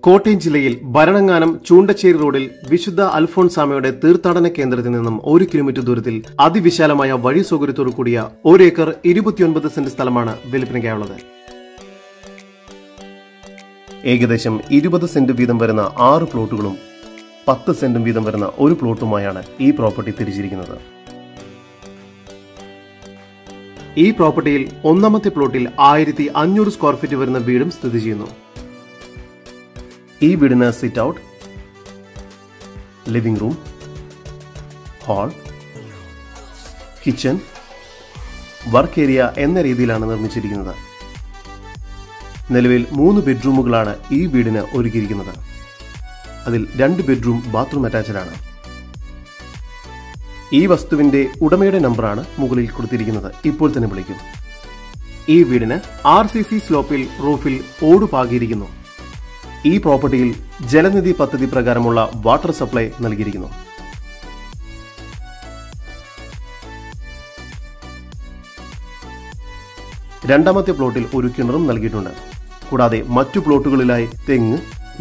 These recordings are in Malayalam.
കോട്ടയം ജില്ലയിൽ ബരണങ്ങാനം ചൂണ്ടച്ചേരി റോഡിൽ വിശുദ്ധ അൽഫോൺസാമയുടെ തീർത്ഥാടന കേന്ദ്രത്തിൽ നിന്നും 1 കിലോമീറ്റർ ദൂരത്തിൽ അതിവിശാലമായ വഴി സൗകര്യത്തോടു കൂടിയ 1 ഏക്കർ 29 സെന്റ് സ്ഥലമാണ് വിൽപ്പനയ്ക്കായുള്ളത്. ഏകദേശം 20 സെന്റ് വീതം വരുന്ന 6 പ്ലോട്ടുകളും 10 സെന്റും വീതം വരുന്ന ഒരു പ്ലോട്ടുമായാണ് ഈ പ്രോപ്പർട്ടി തിരിച്ചിരിക്കുന്നത്. ഈ പ്രോപ്പർട്ടിയിൽ ഒന്നാമത്തെ പ്ലോട്ടിൽ 1500 സ്ക്വയർ ഫീറ്റ് വരുന്ന വീടും സ്ഥിതി ചെയ്യുന്നു. ഈ വീടിന് sit out, living room, hall, kitchen, work area എന്ന രീതിയിലാണ് നിർമ്മിച്ചിരിക്കുന്നത്. നിലവിൽ 3 ബെഡ്റൂമുകളാണ് ഈ വീടിന് ഒരുക്കിയിരിക്കുന്നത്. അതിൽ 2 ബെഡ്റൂം ബാത്റൂം അറ്റാച്ച്ഡ് ആണ്. ഈ വസ്തുവിന്റെ ഉടമയുടെ നമ്പറാണ് മുകളിൽ കൊടുത്തിരിക്കുന്നത്. ഇപ്പോൾ തന്നെ വിളിക്കും. ഈ വീടിന് RCC സ്ലോപ്പിൽ റൂഫിൽ ഓട് പാകിയിരിക്കുന്നു. ഈ പ്രോപ്പർട്ടിയിൽ ജലനിധി പദ്ധതി പ്രകാരമുള്ള വാട്ടർ സപ്ലൈ നൽകിയിരിക്കുന്നു. രണ്ടാമത്തെ പ്ലോട്ടിൽ ഒരു കിണറും നൽകിയിട്ടുണ്ട്. കൂടാതെ മറ്റു പ്ലോട്ടുകളിലായി തെങ്ങ്,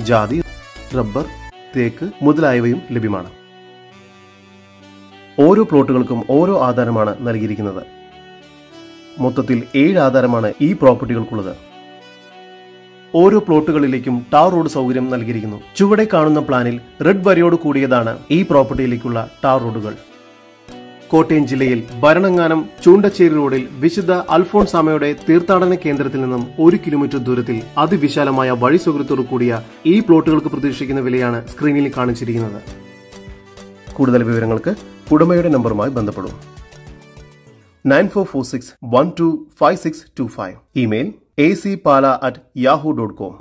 ജാതി, റബ്ബർ, തേക്ക് മുതലായവയും ലഭ്യമാണ്. ഓരോ പ്ലോട്ടുകൾക്കും ഓരോ ആധാരമാണ് നൽകിയിരിക്കുന്നത്. മൊത്തത്തിൽ 7 ആധാരമാണ് ഈ പ്രോപ്പർട്ടികൾക്കുള്ളത്. ഓരോ പ്ലോട്ടുകളിലേക്കും ടാർ റോഡ് സൗകര്യം നൽകിയിരിക്കുന്നു. ചുവടെ കാണുന്ന പ്ലാനിൽ റെഡ് വരയോട് കൂടിയതാണ് ഈ പ്രോപ്പർട്ടിയിലേക്കുള്ള ടാർ റോഡുകൾ. കോട്ടയം ജില്ലയിൽ ബരണങ്ങാനം ചൂണ്ടച്ചേരി റോഡിൽ വിശുദ്ധ അൽഫോൺസാമയുടെ തീർത്ഥാടന കേന്ദ്രത്തിൽ നിന്നും 1 കിലോമീറ്റർ ദൂരത്തിൽ അതിവിശാലമായ വഴി സൗകര്യത്തോടു കൂടിയ ഈ പ്ലോട്ടുകൾക്ക് പ്രതീക്ഷിക്കുന്ന വിലയാണ് സ്ക്രീനിൽ കാണിച്ചിരിക്കുന്നത്. കൂടുതൽ വിവരങ്ങൾക്ക് ഉടമയുടെ നമ്പറുമായി ബന്ധപ്പെടും. 9446125625. Email acpala@yahoo.com.